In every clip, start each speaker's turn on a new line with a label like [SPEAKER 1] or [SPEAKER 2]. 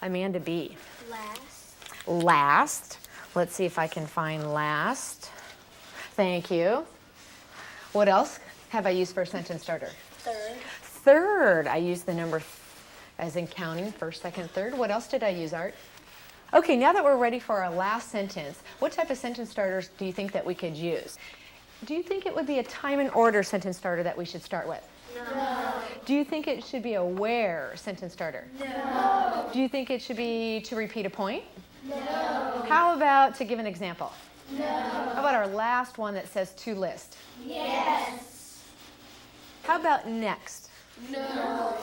[SPEAKER 1] Amanda B.
[SPEAKER 2] Last.
[SPEAKER 1] Last. Let's see if I can find last. Thank you. What else have I used for a sentence starter?
[SPEAKER 2] Third.
[SPEAKER 1] Third. I used the number as in counting, first, second, third. What else did I use, Art? Okay, now that we're ready for our last sentence, what type of sentence starters do you think that we could use? Do you think it would be a time and order sentence starter that we should start with?
[SPEAKER 2] No.
[SPEAKER 1] Do you think it should be a where sentence starter?
[SPEAKER 2] No.
[SPEAKER 1] Do you think it should be to repeat a point?
[SPEAKER 2] No.
[SPEAKER 1] How about to give an example?
[SPEAKER 2] No.
[SPEAKER 1] How about our last one that says to list?
[SPEAKER 2] Yes.
[SPEAKER 1] How about next?
[SPEAKER 2] No.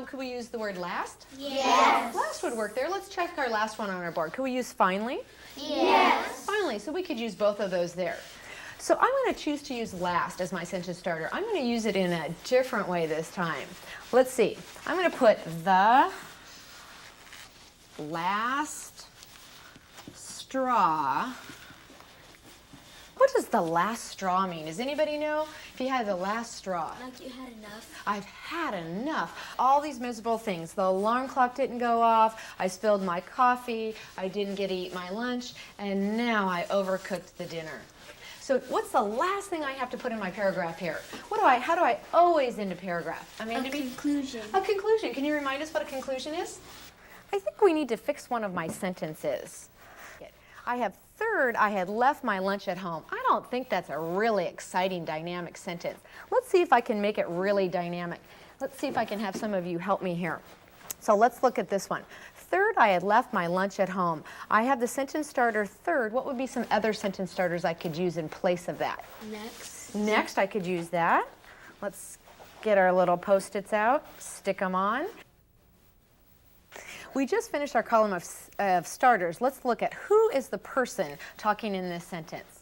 [SPEAKER 1] Could we use the word last?
[SPEAKER 2] Yes.
[SPEAKER 1] Last would work there. Let's check our last one on our board. Could we use finally?
[SPEAKER 2] Yes.
[SPEAKER 1] Finally, so we could use both of those there. So I'm going to choose to use last as my sentence starter. I'm going to use it in a different way this time. Let's see. I'm going to put the last straw. What does the last straw mean? Does anybody know? If you had the last straw.
[SPEAKER 2] Like you had enough.
[SPEAKER 1] I've had enough. All these miserable things. The alarm clock didn't go off. I spilled my coffee. I didn't get to eat my lunch. And now I overcooked the dinner. So what's the last thing I have to put in my paragraph here? How do I always end a paragraph?
[SPEAKER 2] Conclusion.
[SPEAKER 1] A conclusion. Can you remind us what a conclusion is? I think we need to fix one of my sentences. I have third, I had left my lunch at home. I don't think that's a really exciting, dynamic sentence. Let's see if I can make it really dynamic. Let's see if I can have some of you help me here. So let's look at this one. Third, I had left my lunch at home. I have the sentence starter third. What would be some other sentence starters I could use in place of that?
[SPEAKER 2] Next.
[SPEAKER 1] Next, I could use that. Let's get our little Post-its out, stick them on. We just finished our column of starters. Let's look at who is the person talking in this sentence.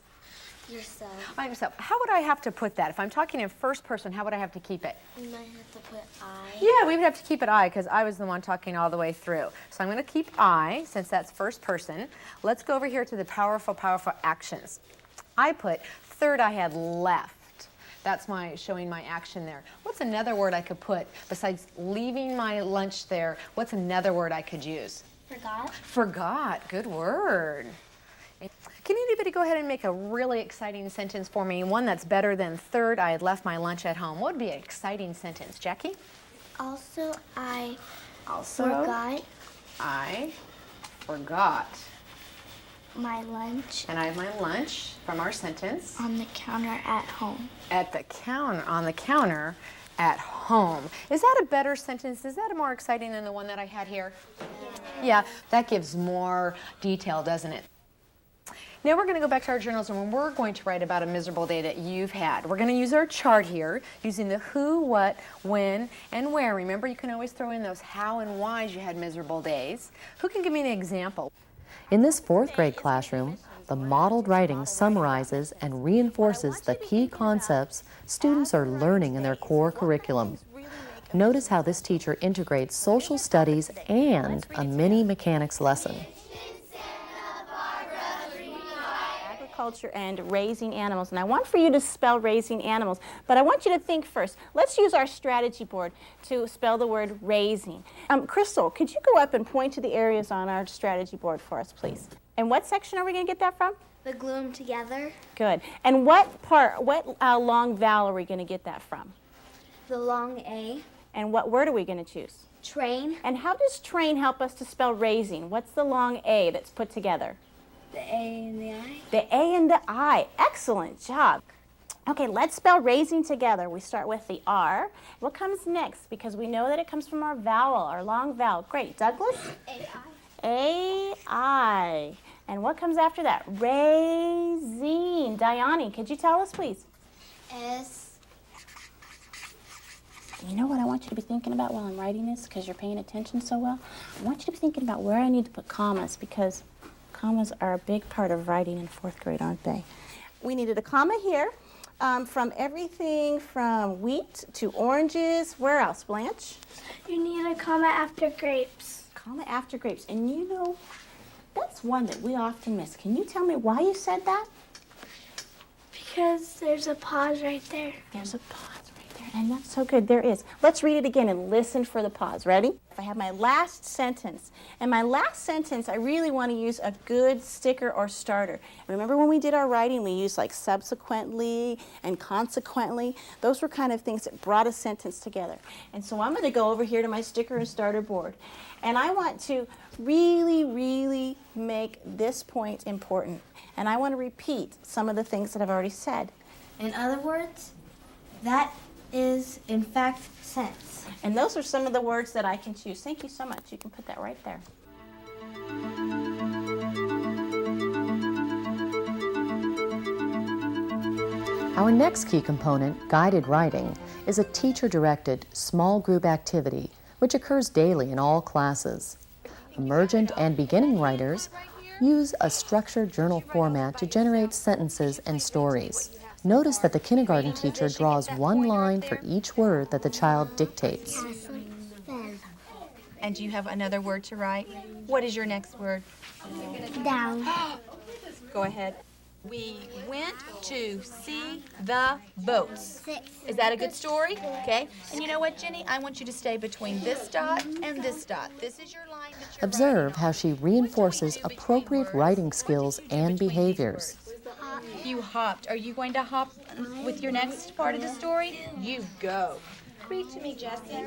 [SPEAKER 2] Yourself.
[SPEAKER 1] Myself. How would I have to put that? If I'm talking in first person, how would I have to keep it?
[SPEAKER 2] You might have to put I.
[SPEAKER 1] Yeah, we would have to keep it I because I was the one talking all the way through. So I'm going to keep I since that's first person. Let's go over here to the powerful, powerful actions. I put third I had left. That's showing my action there. What's another word I could put besides leaving my lunch there? What's another word I could use?
[SPEAKER 2] Forgot.
[SPEAKER 1] Forgot. Good word. Can anybody go ahead and make a really exciting sentence for me? One that's better than third I had left my lunch at home. What would be an exciting sentence? Jackie?
[SPEAKER 2] Also, I
[SPEAKER 1] Also,
[SPEAKER 2] forgot
[SPEAKER 1] I forgot.
[SPEAKER 2] my lunch
[SPEAKER 1] And I have my lunch from our sentence
[SPEAKER 2] on the counter at home.
[SPEAKER 1] at the counter, on the counter at home. Is that a better sentence? Is that more exciting than the one that I had here? Yeah, that gives more detail, doesn't it? Now we're going to go back to our journals and we're going to write about a miserable day that you've had. We're going to use our chart here using the who, what, when, and where. Remember, you can always throw in those how and whys you had miserable days. Who can give me an example?
[SPEAKER 3] In this fourth grade classroom, the modeled writing summarizes and reinforces the key concepts students are learning in their core curriculum. Notice how this teacher integrates social studies and a mini mechanics lesson.
[SPEAKER 4] Agriculture and raising animals, and I want for you to spell raising animals, but I want you to think first. Let's use our strategy board to spell the word raising. Crystal, could you go up and point to the areas on our strategy board for us, please? And what section are we going to get that from?
[SPEAKER 2] The glue them together.
[SPEAKER 4] Good. And what long vowel are we going to get that from?
[SPEAKER 2] The long A.
[SPEAKER 4] And what word are we going to choose?
[SPEAKER 2] Train.
[SPEAKER 4] And how does train help us to spell raising? What's the long A that's put together?
[SPEAKER 2] The A and the I.
[SPEAKER 4] The A and the I. Excellent job. Okay, let's spell raising together. We start with the R. What comes next? Because we know that it comes from our vowel, our long vowel. Great. Douglas?
[SPEAKER 2] A-I.
[SPEAKER 4] A-I. And what comes after that? Raising. Diane, could you tell us, please?
[SPEAKER 2] S.
[SPEAKER 4] You know what I want you to be thinking about while I'm writing this, because you're paying attention so well? I want you to be thinking about where I need to put commas, because commas are a big part of writing in fourth grade, aren't they? We needed a comma here from everything from wheat to oranges. Where else, Blanche?
[SPEAKER 2] You need a comma after grapes.
[SPEAKER 4] Comma after grapes. And you know, that's one that we often miss. Can you tell me why you said that?
[SPEAKER 2] Because there's a pause right there.
[SPEAKER 4] There's a pause right there. And that's so good. There is. Let's read it again and listen for the pause. Ready? If I have my last sentence, and my last sentence, I really want to use a good sticker or starter. Remember when we did our writing, we used like subsequently and consequently. Those were kind of things that brought a sentence together. And so I'm going to go over here to my sticker and starter board. And I want to really, really make this point important. And I want to repeat some of the things that I've already said.
[SPEAKER 2] In other words, that is, in fact, sense.
[SPEAKER 4] And those are some of the words that I can choose. Thank you so much. You can put that right there.
[SPEAKER 3] Our next key component, guided writing, is a teacher-directed small group activity which occurs daily in all classes. Emergent and beginning writers use a structured journal format to generate sentences and stories. Notice that the kindergarten teacher draws one line for each word that the child dictates.
[SPEAKER 5] And do you have another word to write? What is your next word?
[SPEAKER 2] Down.
[SPEAKER 5] Go ahead. We went to see the boats. Is that a good story? Okay. And you know what, Jenny? I want you to stay between this dot and this dot. This is your line that you're
[SPEAKER 3] Observe how she reinforces appropriate writing skills and behaviors.
[SPEAKER 5] You hopped. Are you going to hop with your next part of the story? You go. Read to me, Jessie.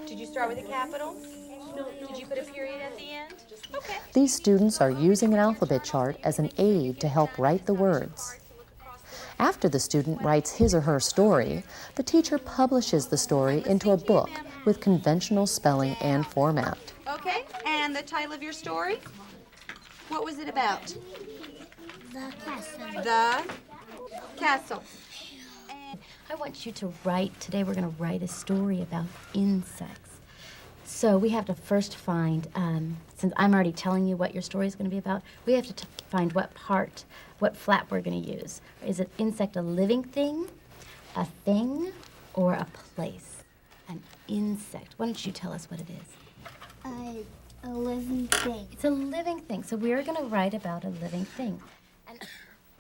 [SPEAKER 5] Did you start with a capital? Did you put a period at the end? Okay.
[SPEAKER 3] These students are using an alphabet chart as an aid to help write the words. After the student writes his or her story, the teacher publishes the story into a book with conventional spelling and format.
[SPEAKER 5] Okay, and the title of your story? What was it about?
[SPEAKER 2] The castle.
[SPEAKER 5] The castle.
[SPEAKER 6] I want you to write, today we're going to write a story about insects. So we have to first find, since I'm already telling you what your story is going to be about, we have to find what flap we're going to use. Is an insect a living thing, a thing, or a place? An insect. Why don't you tell us what it is?
[SPEAKER 2] A living thing.
[SPEAKER 6] It's a living thing. So we're going to write about a living thing. And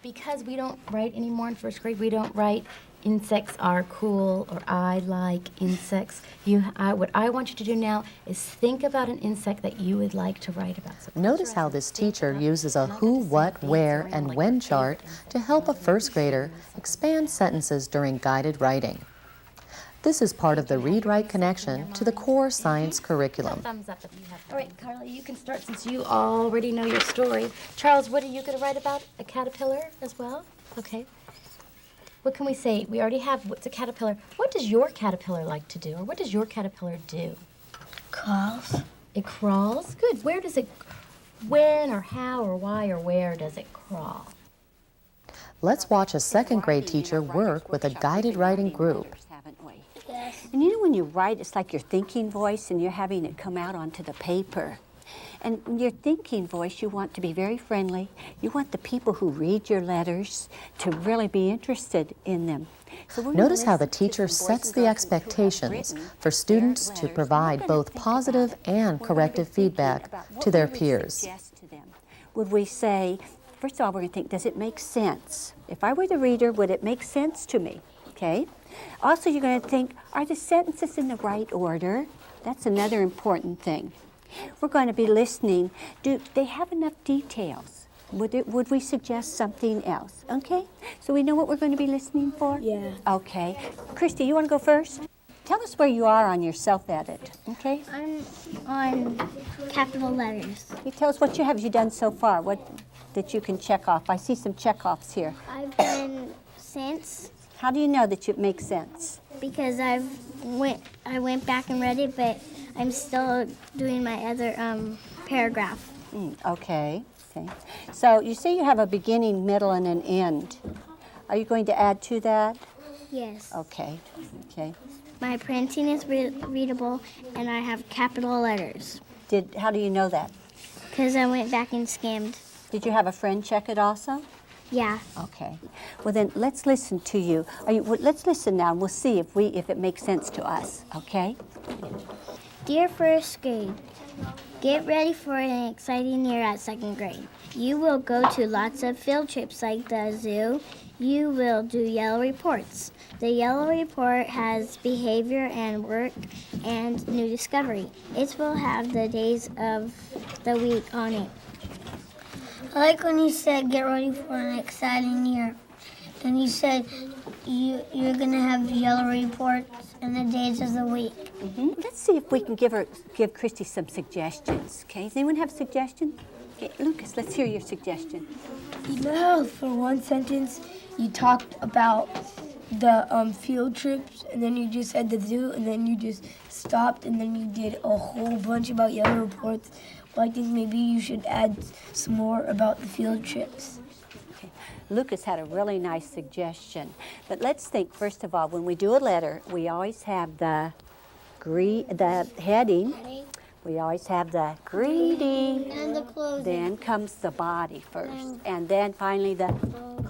[SPEAKER 6] because we don't write anymore in first grade, we don't write insects are cool or I like insects. What I want you to do now is think about an insect that you would like to write about. So
[SPEAKER 3] Notice how this teacher uses a who, what, where, and when chart to help a first grader expand sentences during guided writing. This is part of the Read-Write Connection to the core science curriculum.
[SPEAKER 6] thumbs up if you have. All right, Carly, you can start since you already know your story. Charles, what are you going to write about? A caterpillar as well? Okay. What can we say? We already have what's a caterpillar. What does your caterpillar like to do, or what does your caterpillar do?
[SPEAKER 2] Crawls.
[SPEAKER 6] It crawls? Good. Where does it, when or how or why or where does it crawl?
[SPEAKER 3] Let's watch a second grade teacher work with a guided writing group.
[SPEAKER 7] Haven't we?
[SPEAKER 2] Yes.
[SPEAKER 7] And you know when you write, it's like your thinking voice and you're having it come out onto the paper. And in your thinking voice, you want to be very friendly. You want the people who read your letters to really be interested in them. So we're
[SPEAKER 3] Notice
[SPEAKER 7] gonna
[SPEAKER 3] how the
[SPEAKER 7] listen to
[SPEAKER 3] teacher
[SPEAKER 7] some
[SPEAKER 3] sets
[SPEAKER 7] boys
[SPEAKER 3] the
[SPEAKER 7] and girls
[SPEAKER 3] expectations
[SPEAKER 7] who have
[SPEAKER 3] for students
[SPEAKER 7] their
[SPEAKER 3] to
[SPEAKER 7] letters.
[SPEAKER 3] provide
[SPEAKER 7] We're gonna
[SPEAKER 3] both
[SPEAKER 7] think
[SPEAKER 3] positive
[SPEAKER 7] about it.
[SPEAKER 3] and
[SPEAKER 7] We're gonna be
[SPEAKER 3] corrective
[SPEAKER 7] thinking
[SPEAKER 3] feedback
[SPEAKER 7] about what
[SPEAKER 3] to their
[SPEAKER 7] would we
[SPEAKER 3] peers.
[SPEAKER 7] suggest to them. Would we say, first of all, we're going to think, does it make sense? If I were the reader, would it make sense to me? Okay. Also, you're going to think, are the sentences in the right order? That's another important thing. We're going to be listening. Do they have enough details? Would we suggest something else? Okay. So we know what we're going to be listening for?
[SPEAKER 2] Yeah.
[SPEAKER 7] Okay. Christy, you want to go first? Tell us where you are on your self-edit, okay?
[SPEAKER 2] I'm on capital letters.
[SPEAKER 7] You tell us what you have done so far, what that you can check off. I see some check-offs here.
[SPEAKER 2] I've done sense
[SPEAKER 7] How do you know that it makes sense?
[SPEAKER 2] because I went back and read it, but I'm still doing my other paragraph.
[SPEAKER 7] Okay. So you say you have a beginning, middle, and an end. Are you going to add to that?
[SPEAKER 2] Yes.
[SPEAKER 7] Okay.
[SPEAKER 2] My printing is readable, and I have capital letters
[SPEAKER 7] How do you know that?
[SPEAKER 2] because I went back and skimmed.
[SPEAKER 7] Did you have a friend check it also?
[SPEAKER 2] Yeah.
[SPEAKER 7] Okay. Well then, let's listen to you. Let's listen now, and we'll see if it makes sense to us. Okay?
[SPEAKER 2] Dear first grade, Get ready for an exciting year at 2nd grade. You will go to lots of field trips like the zoo. You will do yellow reports. The yellow report has behavior and work and new discovery. It will have the days of the week on it.
[SPEAKER 8] I like when you said get ready for an exciting year. And you said you're going to have yellow reports and the days of the week.
[SPEAKER 7] Let's see if we can give Christy some suggestions. Okay, does anyone have suggestions? Okay, Lucas, let's hear your suggestion.
[SPEAKER 9] You know how for one sentence you talked about the field trips, and then you just said the zoo, and then you just stopped, and then you did a whole bunch about yellow reports. Well, I think maybe you should add some more about the field trips.
[SPEAKER 7] Okay. Lucas had a really nice suggestion. But let's think, first of all, when we do a letter, we always have the heading. We always have the greeting.
[SPEAKER 8] And the closing.
[SPEAKER 7] Then comes the body first. And then finally the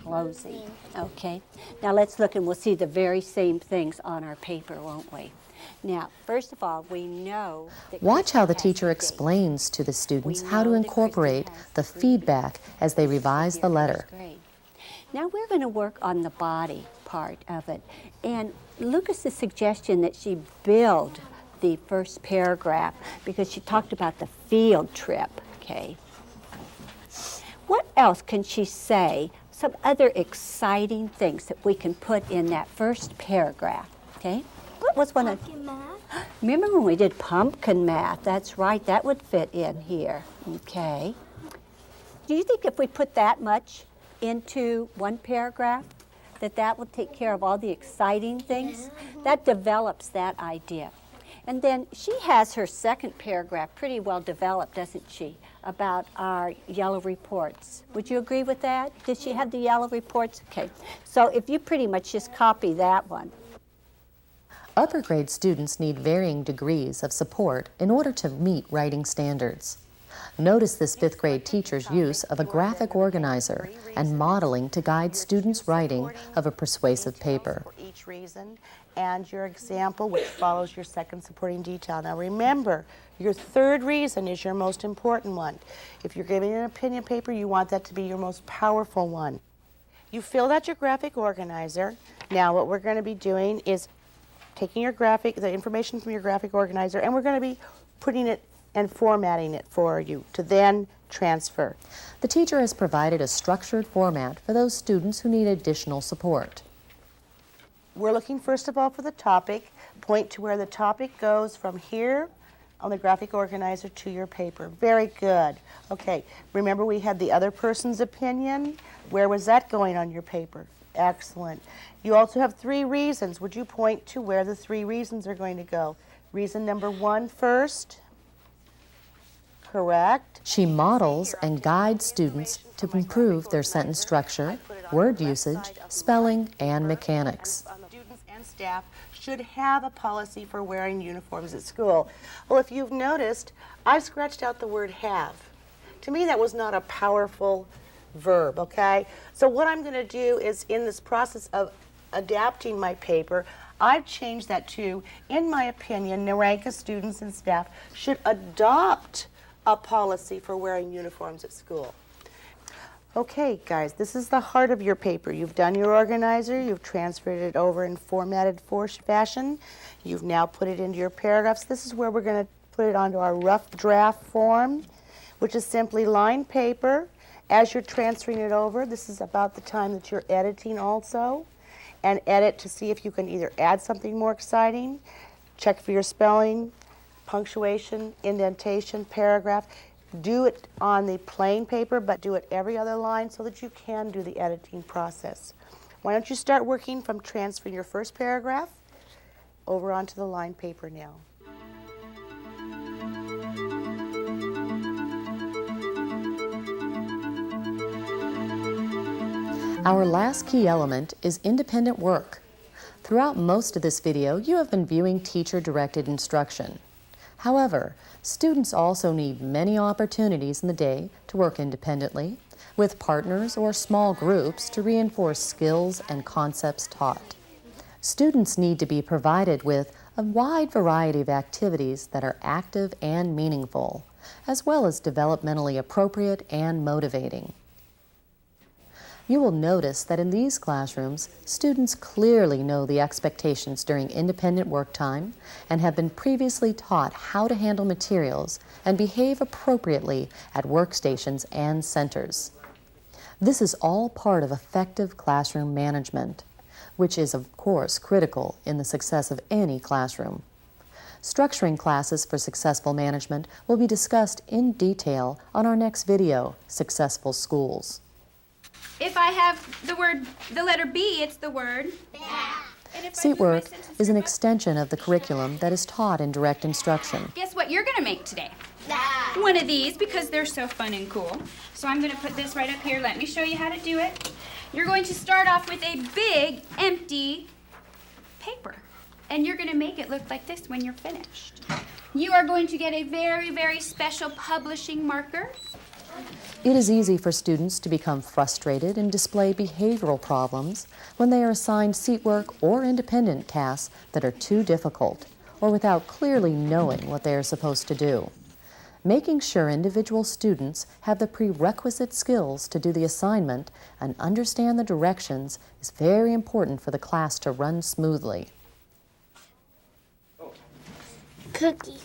[SPEAKER 7] closing. Okay. Now let's look and we'll see the very same things on our paper, won't we? Now, first of all, we know that
[SPEAKER 3] Watch how the teacher explains to the students how to incorporate the feedback as they revise the letter.
[SPEAKER 7] Now we're going to work on the body part of it. And Lucas's suggestion that she build the first paragraph because she talked about the field trip, okay? What else can she say? Some other exciting things that we can put in that first paragraph, okay? What was one of...
[SPEAKER 8] Pumpkin math.
[SPEAKER 7] Remember when we did pumpkin math? That's right, that would fit in here, okay? Do you think if we put that much into one paragraph, that will take care of all the exciting things? That develops that idea. And then she has her second paragraph pretty well developed, doesn't she, about our yellow reports. Would you agree with that? Did she have the yellow reports? Okay, so if you pretty much just copy that one.
[SPEAKER 3] Upper grade students need varying degrees of support in order to meet writing standards. Notice this 5th grade teacher's use of a graphic organizer and modeling to guide students' writing of a persuasive paper.
[SPEAKER 10] For each reason, and your example, which follows your second supporting detail. Now remember, your third reason is your most important one. If you're giving an opinion paper, you want that to be your most powerful one. You filled out your graphic organizer. Now what we're going to be doing is taking the information from your graphic organizer, and we're going to be putting it and formatting it for you to then transfer.
[SPEAKER 3] The teacher has provided a structured format for those students who need additional support.
[SPEAKER 10] We're looking first of all for the topic. Point to where the topic goes from here on the graphic organizer to your paper. Very good. Okay, remember we had the other person's opinion? Where was that going on your paper? Excellent. You also have 3 reasons. Would you point to where the 3 reasons are going to go? Reason number 1 first. Correct.
[SPEAKER 3] She models and guides students to improve their sentence structure, word usage, spelling, and mechanics.
[SPEAKER 10] Students and staff should have a policy for wearing uniforms at school. Well, if you've noticed, I scratched out the word have. To me, that was not a powerful verb, okay? So what I'm going to do is, in this process of adapting my paper, I've changed that to, in my opinion, Naranka students and staff should adopt a policy for wearing uniforms at school. Okay, guys, this is the heart of your paper. You've done your organizer, you've transferred it over in formatted fashion, you've now put it into your paragraphs. This is where we're going to put it onto our rough draft form, which is simply lined paper. As you're transferring it over, this is about the time that you're editing also, and edit to see if you can either add something more exciting, check for your spelling, punctuation, indentation, paragraph. Do it on the plain paper, but do it every other line so that you can do the editing process. Why don't you start working from transferring your first paragraph over onto the lined paper now.
[SPEAKER 3] Our last key element is independent work. Throughout most of this video, you have been viewing teacher-directed instruction. However, students also need many opportunities in the day to work independently, with partners or small groups to reinforce skills and concepts taught. Students need to be provided with a wide variety of activities that are active and meaningful. as well as developmentally appropriate and motivating. You will notice that in these classrooms, students clearly know the expectations during independent work time and have been previously taught how to handle materials and behave appropriately at workstations and centers. This is all part of effective classroom management, which is, of course, critical in the success of any classroom. Structuring classes for successful management will be discussed in detail on our next video, Successful Schools.
[SPEAKER 11] If I have the letter B, it's the word bat.
[SPEAKER 3] Seat work is an extension of the curriculum that is taught in direct instruction.
[SPEAKER 11] Guess what you're gonna make today? One of these, because they're so fun and cool. So I'm gonna put this right up here. Let me show you how to do it. You're going to start off with a big, empty paper. And you're gonna make it look like this when you're finished. You are going to get a very, very special publishing marker.
[SPEAKER 3] It is easy for students to become frustrated and display behavioral problems when they are assigned seat work or independent tasks that are too difficult or without clearly knowing what they are supposed to do. Making sure individual students have the prerequisite skills to do the assignment and understand the directions is very important for the class to run smoothly.
[SPEAKER 8] Cookie.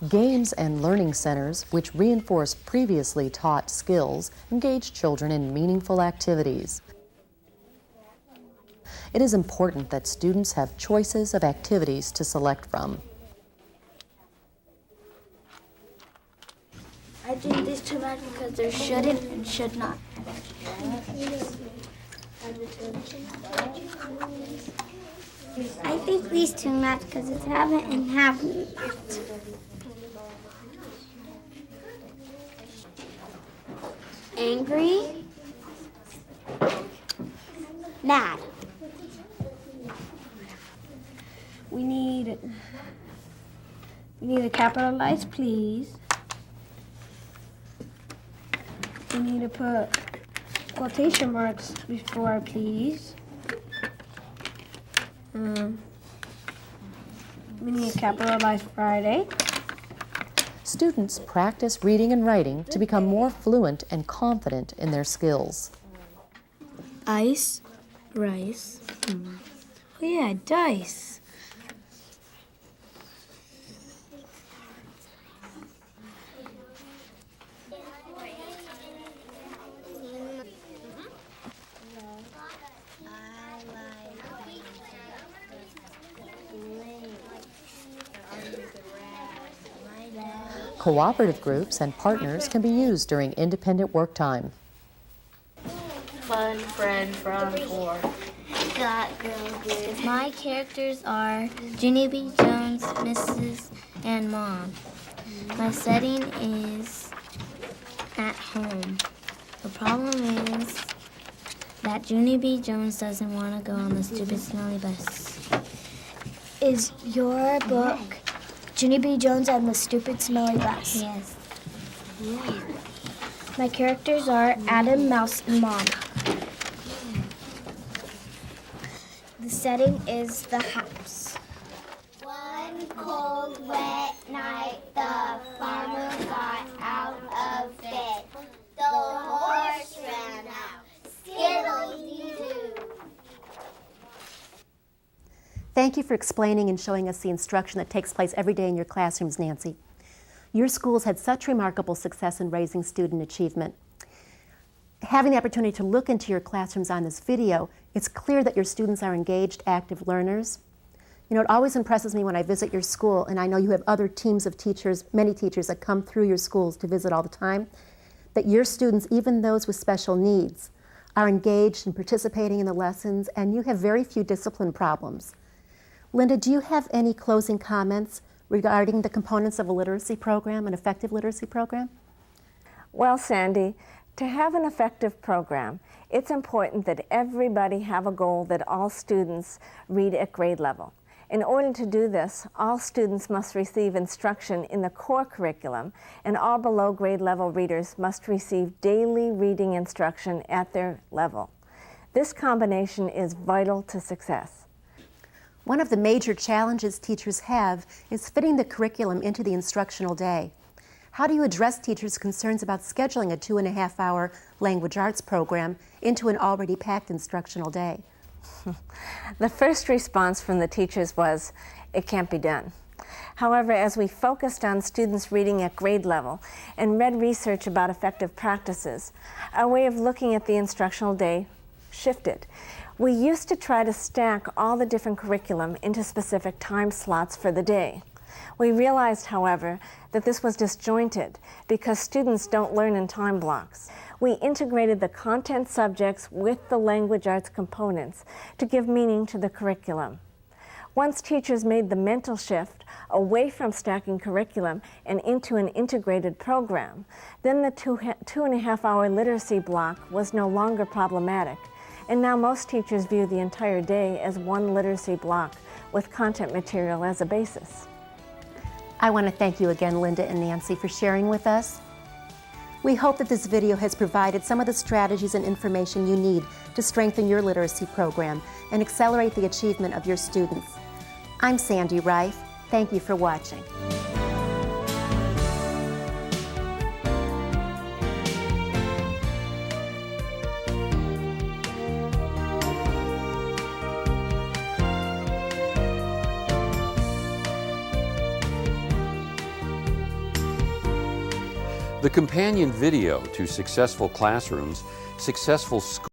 [SPEAKER 3] Games and learning centers, which reinforce previously taught skills, engage children in meaningful activities. It is important that students have choices of activities to select from.
[SPEAKER 8] I think these two match because there shouldn't and should not. I think these two match because it's haven't and haven't. Angry, mad.
[SPEAKER 9] We need to capitalize please. We need to put quotation marks before please. We need to capitalize Friday.
[SPEAKER 3] Students practice reading and writing to become more fluent and confident in their skills.
[SPEAKER 9] Ice, rice. Oh yeah, dice.
[SPEAKER 3] Cooperative groups and partners can be used during independent work time.
[SPEAKER 8] Fun friend from four. Got girl good. My characters are Ginny B. Jones, Mrs. and Mom. My setting is at home. The problem is that Ginny B. Jones doesn't want to go on the stupid smelly bus. Is your book Ginny B. Jones and the Stupid Smelly Bus? Yes. My characters are Adam, Mouse, and Mom. The setting is the house.
[SPEAKER 12] One cold, wet night, the farmer got out of bed. The horse ran out. Skiddle-dee-doo.
[SPEAKER 7] Thank you for explaining and showing us the instruction that takes place every day in your classrooms, Nancy. Your schools had such remarkable success in raising student achievement. Having the opportunity to look into your classrooms on this video, it's clear that your students are engaged, active learners. You know, it always impresses me when I visit your school, and I know you have other teams of teachers, many teachers that come through your schools to visit all the time, that your students, even those with special needs, are engaged and participating in the lessons, and you have very few discipline problems. Linda, do you have any closing comments regarding the components of a literacy program, an effective literacy program?
[SPEAKER 13] Well, Sandy, to have an effective program, it's important that everybody have a goal that all students read at grade level. In order to do this, all students must receive instruction in the core curriculum, and all below grade level readers must receive daily reading instruction at their level. This combination is vital to success.
[SPEAKER 14] One of the major challenges teachers have is fitting the curriculum into the instructional day. How do you address teachers' concerns about scheduling a 2.5-hour language arts program into an already packed instructional day?
[SPEAKER 13] The first response from the teachers was, it can't be done. However, as we focused on students reading at grade level and read research about effective practices, our way of looking at the instructional day shifted. We used to try to stack all the different curriculum into specific time slots for the day. We realized, however, that this was disjointed because students don't learn in time blocks. We integrated the content subjects with the language arts components to give meaning to the curriculum. Once teachers made the mental shift away from stacking curriculum and into an integrated program, then the 2.5-hour literacy block was no longer problematic. And now most teachers view the entire day as one literacy block with content material as a basis.
[SPEAKER 14] I want to thank you again, Linda and Nancy, for sharing with us. We hope that this video has provided some of the strategies and information you need to strengthen your literacy program and accelerate the achievement of your students. I'm Sandy Reif. Thank you for watching.
[SPEAKER 15] The companion video to Successful Classrooms, Successful Schools